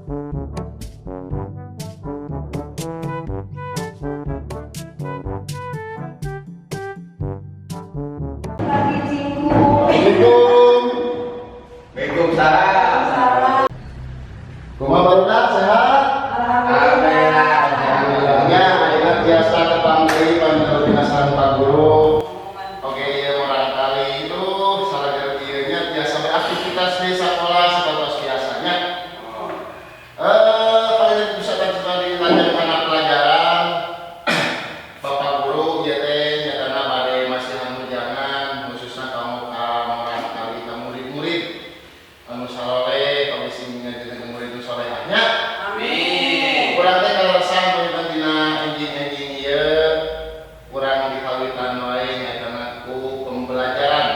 Assalamualaikum. Waalaikumsalam. Kumaha barudak sehat? Alhamdulillah. Alhamdulillahnya ayeuna biasa kepanggih panjenengan Pak Guru. Oke, ieu barangkali itu salajeng ieu nya biasa beraktivitas di sekolah seperti biasanya. Kalian bisa ditanya anak pelajaran. Bapak Guru ieu teh nyatana bade masih jangan khususnya kamu barangkali kamu murid-murid anu saleh kondisi ngajeun murid nu salehahnya. Amin. Urang teh kalasan pamitan dina enjing-enjing ieu urang dikawitan wae nyatana ku pembelajaran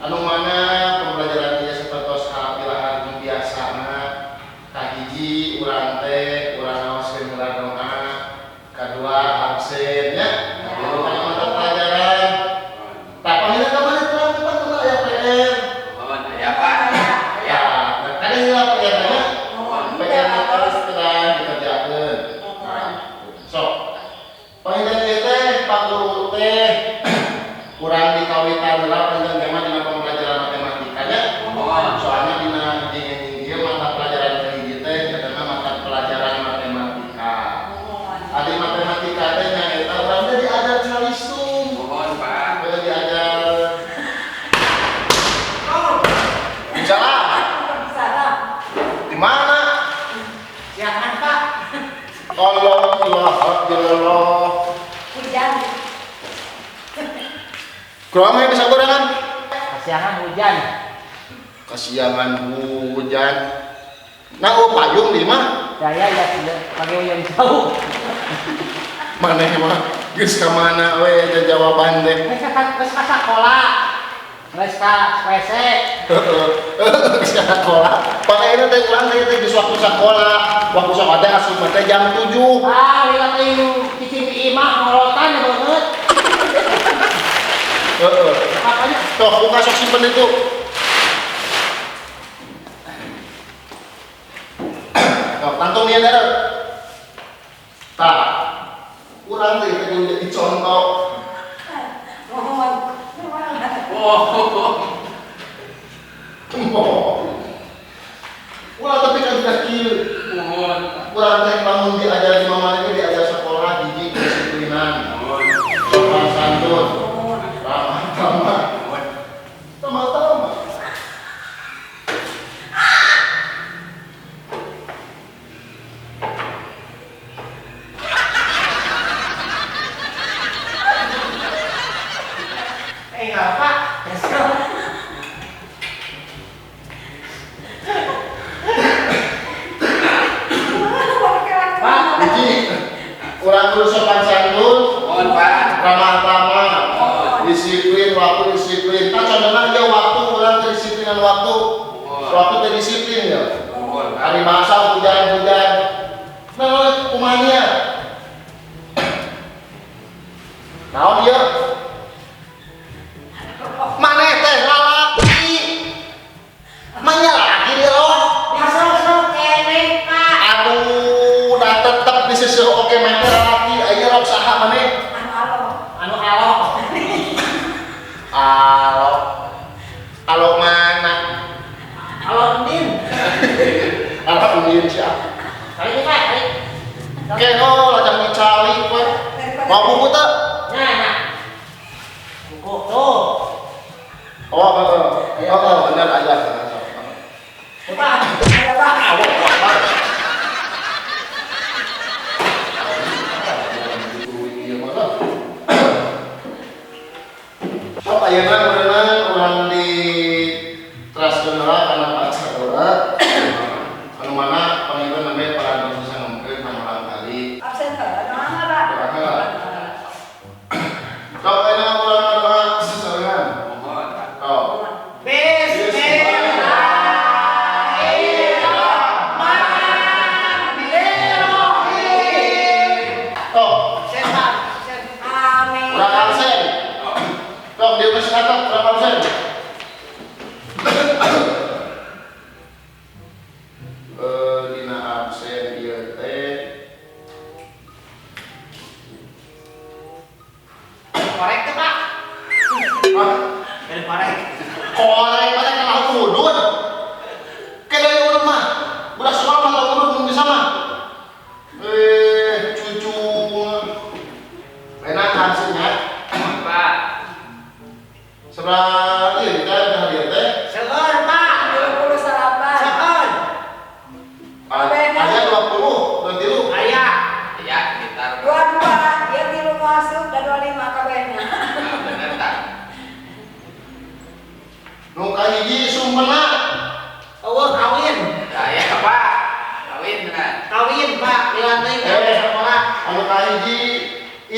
anu mana pembelajaran ieu sapertos pilahan biasana kahiji urang teh urang ngaoskeun gelar doa, kadua absennya kadua mata pelajaran. Tak panggil ke mana tuh tempat tuh ya PR. Ya Pak. Ya. Ada yang PR-nya. PR harus sedang dikerjakan. Sok. Panggilan teh Pak Guru teh kurang dikawitan lah panjang tema dina pembelajaran matematikanya. Soalnya dina dia mata pelajaran kahiji teh nyatana mata pelajaran matematika. Adi matematika teh nyaeta urang teh diajar calistung. Mohon Pak. Diajar. Salah. Di mana? Silakan Pak. Allah. Hujan. Kumaha bisa gorangan? Kasihan hujan. Kasiangan hujan. Nah, payung di mah? Saya ya sudah pakai hujan jauh. Maneh mah geus ka mana we eta jawaban teh. Geus ka sekolah. Geus ka WC. Geus ka sekolah. Pakaina teh urang teh geus waktu sekolah. Waktu sekolah teh asup teh jam 7. Lihat ieu cicing imah ngolotan banget. Apanya? Tuh, buka sok simpen itu. Tuh, kantung dia ada. Tak. Urang teh kudu jadi contoh. Urang tapi kan tidak kieu. Urang teh bangun diajar di mamana ini diajar sekolah hiji disiplinan. Sopan santun. Ramah-tamah. Tamah-tamah. Enggak Pak. Pak, Hiji, urang kudu sopan santun. Mohon Pak. Ramah-tamah. Disiplin, waktu disiplin. Kan contohnya dia waktu urang kedisiplinan waktu. Waktu kedisiplin ya. Hari masa hujan-hujan. Nah, kumanya. Naon dia? Maneh teh lalaki. Manya laki dia loh. masuk kene Pak. Aduh, dah tetep disisir oke maneh lalaki. Aya rok saha maneh? Anu alo. Alo mana? Alo Din. Alo Udin siap. Kali Pak, kali. Keno lajang dicali we. Mau buku teh? Nah. Buku tuh. Bener aja. Pak, ada Pak. Sok ayeuna beunang urang di traskeun heula kana Pak Sadola. Anu mana panggilan namanya para dosen ngomongkeun pangurang kali. Absen heula. Sok ayeuna urang ngadoa sesarengan. Oh. Tok, urang absen. Tok, dia geus ngatok.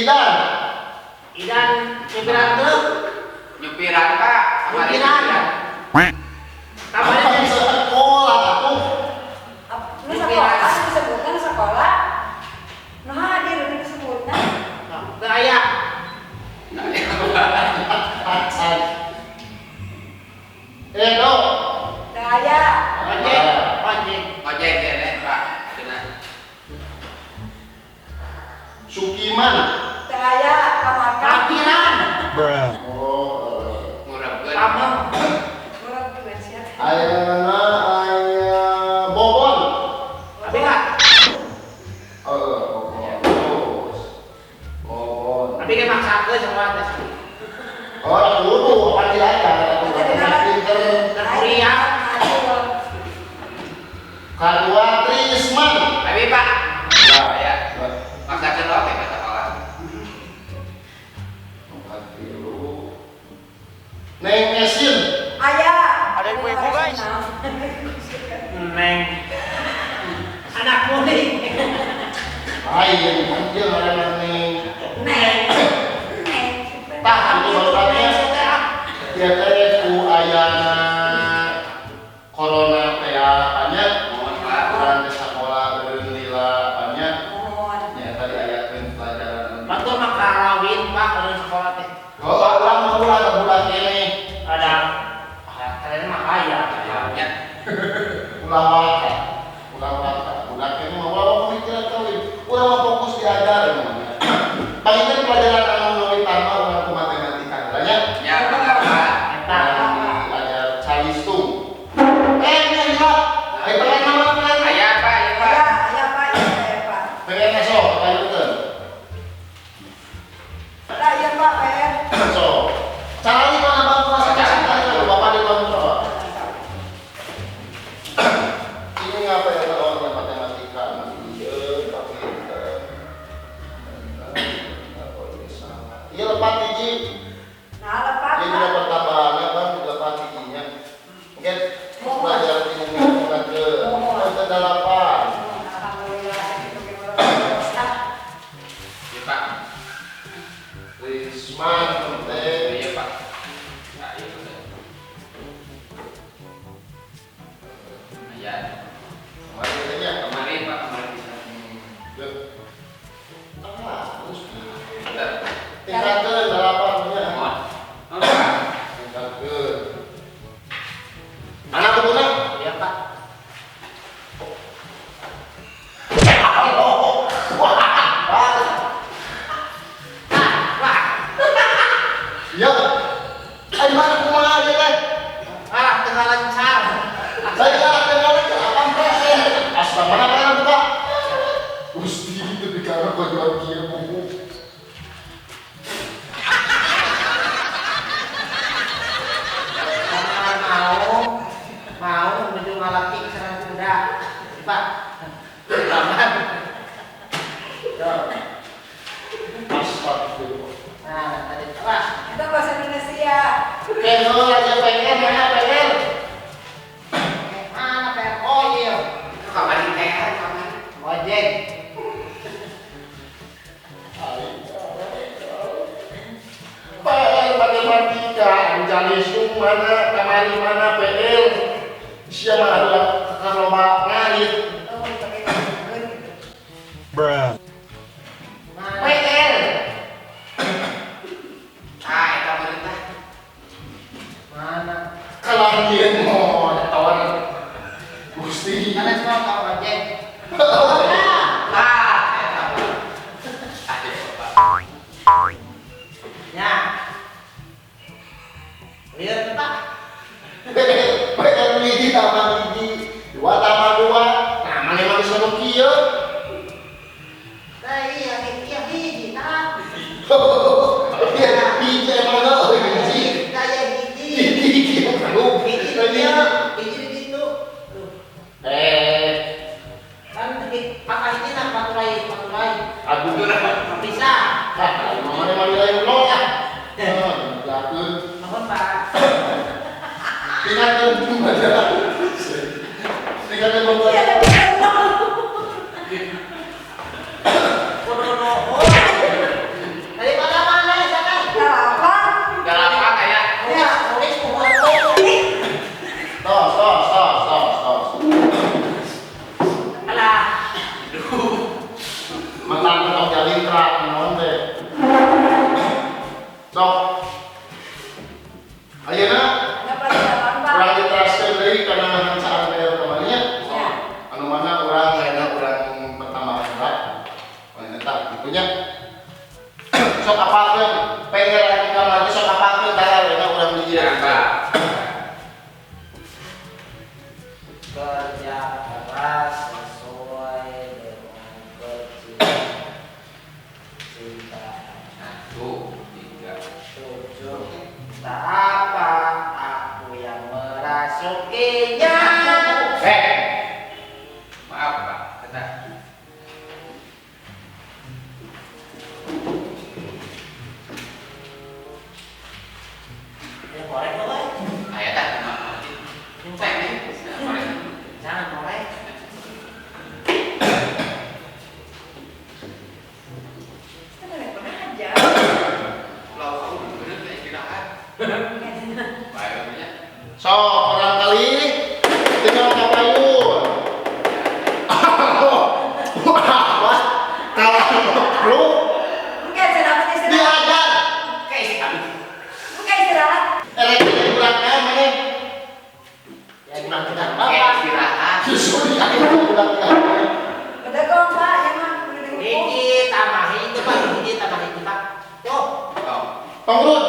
Idan. Idan nyupiran truk. Nyupiran Pak, kemarin Nyupiran. Apa Kamu bisa sekolah tuh? Lu sekolah disebutkan sekolah. Nah hadir ini disebutkan. gaya. Acan. Edo. Daya. Ojek. Ojek. ojek ya nih Pak. Cina. Sukiman. Daya. Kamar. Parkiran. Oh. Ngurapkeun. Kamu. Murah juga siap. Ayana Bobon. Tapi nggak. Bobon. Tapi kan maksa ke sama tes. Orang dulu apa tidak pinter. Terkuliah. Kedua Trisman. Tapi Pak, Nah, ya. Maksakeun oke ke sekolah. Neng Esin. Ayah. Ada ibu-ibu, guys. Neng. Anak mudik. Ayo, dia orang Neng. Neng. Tahan tuh barusannya. Dia teh ku ayana corona teh banyak. Mohon Pak. Kurang di sekolah lila banyak. Mohon. Ya tadi ayakeun pelajaran. Betul maka rawin Pak dari sekolah teh. Oh, orang mau ada bulan ini. Ada. Kalian mah kaya. Ya. Ulah waka. Budak ini mau ulah pemikiran kawin. Ulah mau fokus diajar namanya. Paling pelajaran anu nulis tanpa ulah ku matematika banyak. Ya benar Pak. Eta. Ajar calistung. Ya. Ayo pengen nama pengen. Aya Pak, ya Pak. Ayah Pak. Ayah Pak. Pengen masuk, ayo betul. Ayah Pak. Ayah. So, cara ini mana bang kelas kalau bapak di bang coba. Ini ngapa ya kalau matematika? Iya, tapi iya lepat hiji. Nah lepas Jadi Pak. dapat tambahannya bang lepat hijinya. Mungkin belajar ini bukan ke delapan. Alhamdulillah. Ya Pak. Risman, teh. Iya Pak. Ya, iya benar. Ya. Mari katanya. Kemarin Pak, kemarin bisa. Terus Bentar. tingkatkan delapannya. Mohon. Oh, Pak. Tingkatkan. Mana kebunnya? Iya Pak. Wah. Ya. Ayo mana kumaha aja teh? Ah, tengah lancar. Saya kenal ke apa presen? Asal mana kan buka? Gusti itu di kamar kau jual kieu buku. Mau menuju ngalaki sareng kuda. Pak. Selamat. Astagfirullah. Nah, tadi apa? Itu bahasa Indonesia. Pengen aja pengen mana pengen? Mana PR? Oh iya. Kemarin teh, kemarin. Ojek. PL matematika, anjalisung mana, kamari mana PL. Siapa adalah kalau ngalit. Oh, pakai kandungan gitu. Mana? PL. Ah, eta pemerintah. Mana? Kalau dia mau tawar Gusti. Kalian semua tahu ojek. Ah, eta Pak. Aduh, Pak. Ya. Lihat Pak. PL hiji tambah hiji, dua tambah dua. Nah, mana yang bisa nu kieu? Nah, iya, hiji, nah. Hiji emang eueuh hiji. Kayak hiji. Hiji lu. Hiji dia, hiji di situ. Tuh. Kan pakai ini nak paturai. Aduh. Bisa. Ah, mana mana lain nol ya. Lakeun. Mohon Pak. Tinggalkan gimana? Tinggalkan membuat. Iya, tapi kenal. Kodono. budak ya. Udah kok Pak, ya mah udah dihukum. Hiji tambah hiji Pak, hiji tambah hiji Pak. Yo. Oh. Pangurut,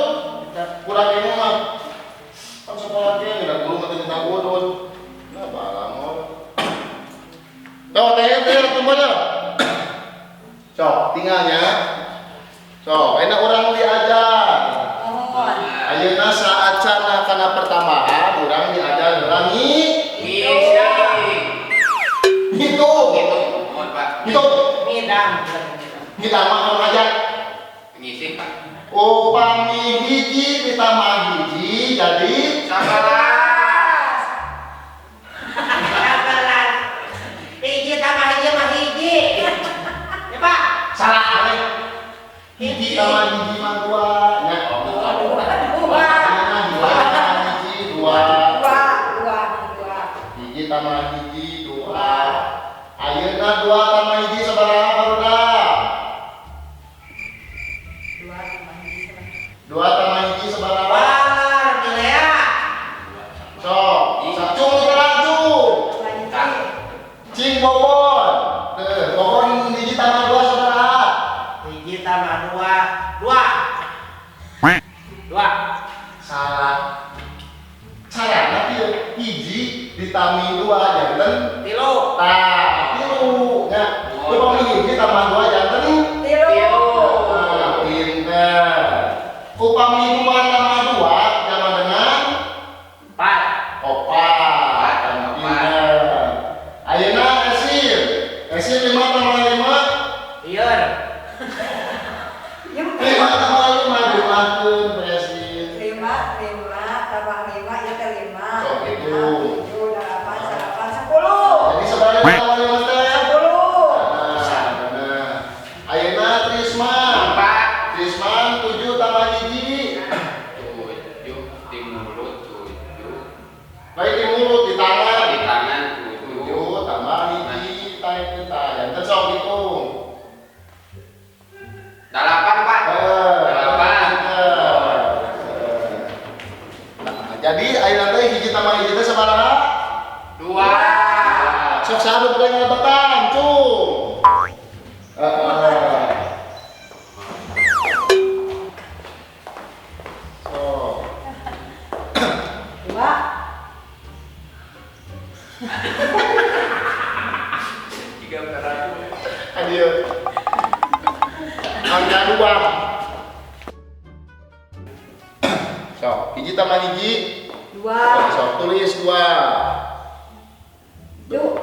kurang ini mah. Kan sekolah dia tidak guru mati minta gudun. Nah, balangol. Yo, teh tunggunya. Sok, tinggalnya. Sok, enak orang diajar. Mohon. Ayeuna saacana kana pertambahan urang diajar rangi. Bisa. Gitu. Gitu. Mohon Pak. Gitu. Midang. Kita mah aja. Ngisi Pak. Upami hiji ditambah hiji jadi Sabalas. Sabalas. Hiji tambah hiji mah hiji. Ya Pak. salah ane. Hiji tambah hiji mah dua. Ya. Dua. Hiji dua. Dua. Hiji tambah hiji dua. Ayeuna dua tambah hiji sabaraha barudak? Dua tambah hiji sabaraha? Balar Milea. Sok, sacung teraju. Cing bobon. Teu, bobon hiji tambah dua sabaraha? Hiji tambah dua. Dua. Dua. Salah. Carana kieu hiji ditambah dua janten. Tilu. Tah, tilu. Ya, upami hiji tambah dua janten. Tilu. Nah, pinter. Upami dua tambah dua sama dengan Empat. opat. Pinter. Ayeuna esil. Esil 5 tambah 5. Lieur. Yuk. 5 tambah 5 dimakeun esil. 5 tambah 5 ya ke 5. Sok itu. 7, 8, 10. Jadi sebenarnya tambah 5 teh. 10. Nah, bener. Ayeuna Trisma. Empat. Trisman 7 tambah hiji. 7 di mulut 7. Baik di mulut, di tangan. Di tangan 7 tambah hiji, tarik ke tangan. Kan sok hitung. 8 Pak. Delapan. Nah, jadi ayeuna teh hiji tambah hiji teh sabaraha? 2. Sok saduk teh ngalebetan, cung. Sok. 2. Tiga berat. Adieu. Angka 2. Sok, hiji tambah hiji. 2. Sok tulis 2. Yuk.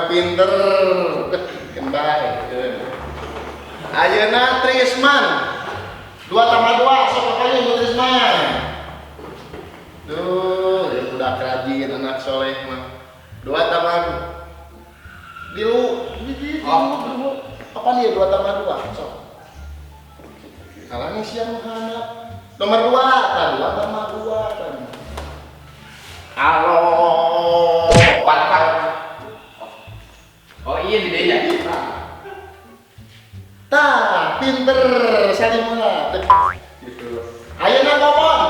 Pinter. Kembali. Ayeuna Trisman. 2 tambah 2, sok apa Bu Trisman? Duh, ya udah rajin anak soleh mah. 2 tambah dilu. Apa nih 2 tambah 2? Sok. Kalangnya siang handap. Nomor 2, kan 2 tambah 2 kan. Halo. Pak. Oh iya di dia. Tah, pinter salimuna. Gitu. Ayeuna ngomong.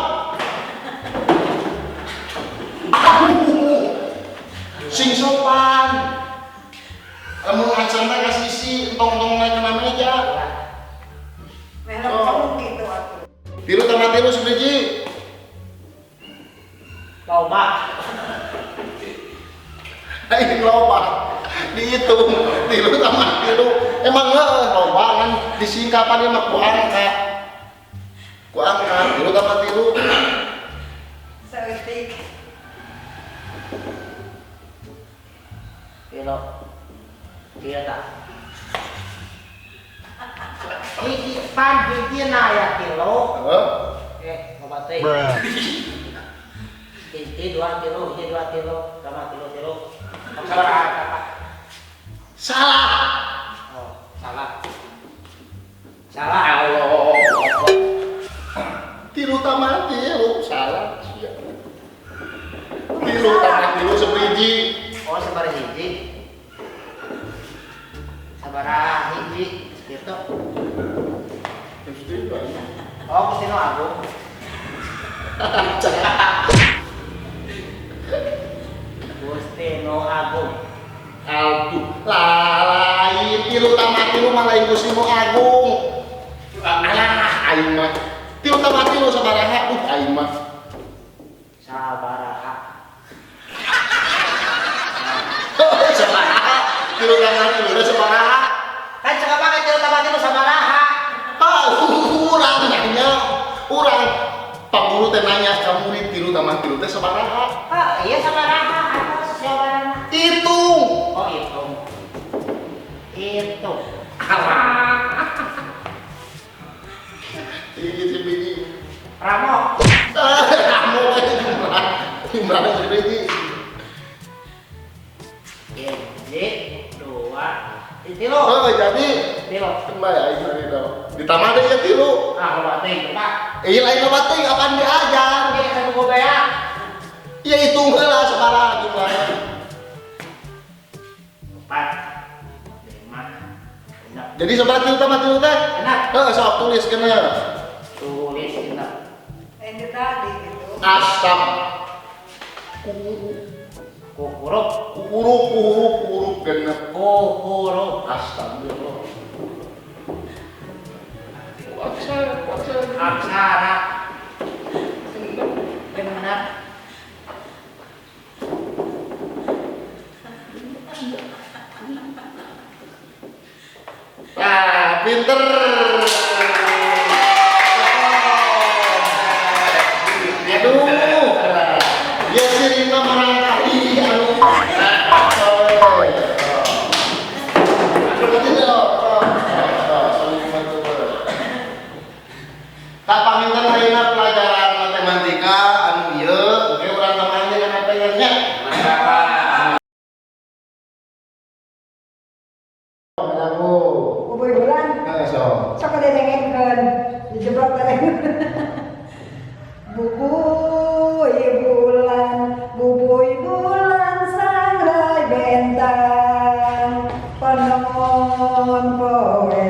Sing sopan. Lamun acan teh ka sisi entong-entong naik kana meja. Melok kamu gitu atuh. Tilu tambah tilu sabiji. Loba. Aing loba. Dihitung tilu tambah tilu. Emang loba kan disingkapan mah ku angka. Ku angka tilu tambah tilu. Seetik. Kilo. Iya tak. Hiji pan hiji na ya kilo. Heeh. Loba teh. Hiji 2 kilo, hiji 2 kilo, sama kilo. Sabaraha Pak? Salah. Oh, salah. Salah. Allah. Tilu tambah tilu salah. Tilu tambah tilu sabiji. Oh, sabar hiji. Sabaraha hiji gitu. Oh, kusino agung. Gustino Agung. lain tilu tamat tilu mah lain Gusti Nu Agung. Alah aing mah tilu tamat tilu sabaraha aing mah Sabaraha. sabaraha tilu tamat tilu teh sabaraha. Kan cakap pakai tilu tamat tilu sabaraha. Urang nanya urang Pak Guru teh nanya ka murid tilu tamat tilu teh sabaraha. Iya sabaraha. Apa jawabannya? Hitung. Oh itu. Itu. Alah. Ini biji. Ramo. Kamu jumlah biji. Jadi dua. Tilu. Oh jadi Tilu. kembali aing hari itu. Ditambah deh ya tilu. Ah, lobating, Pak. Lain loba teh apaan diajar. Ini kita tunggu bea. Ya hitung heula sabaraha jumlahna. 4 5 6. Jadi sabaraha tilu tamat tilu teh? Enak. Sok tulis kena. Tulis kita. Itu tadi gitu. Asam. Kuhuruf. Huruf genep. Kuhuruf. Astagfirullah. Aksara. Benar. Ah, pinter. Aduh. Ya si Rina merangkali anu. Tak paminten lainna pelajaran matematika anu ieu oke urang tambahan dengan apa nya. Aku. Bubuy bulan. So. Sok dengenkeun dijeblok teh. Bubuy bulan sangrai bentang penon poe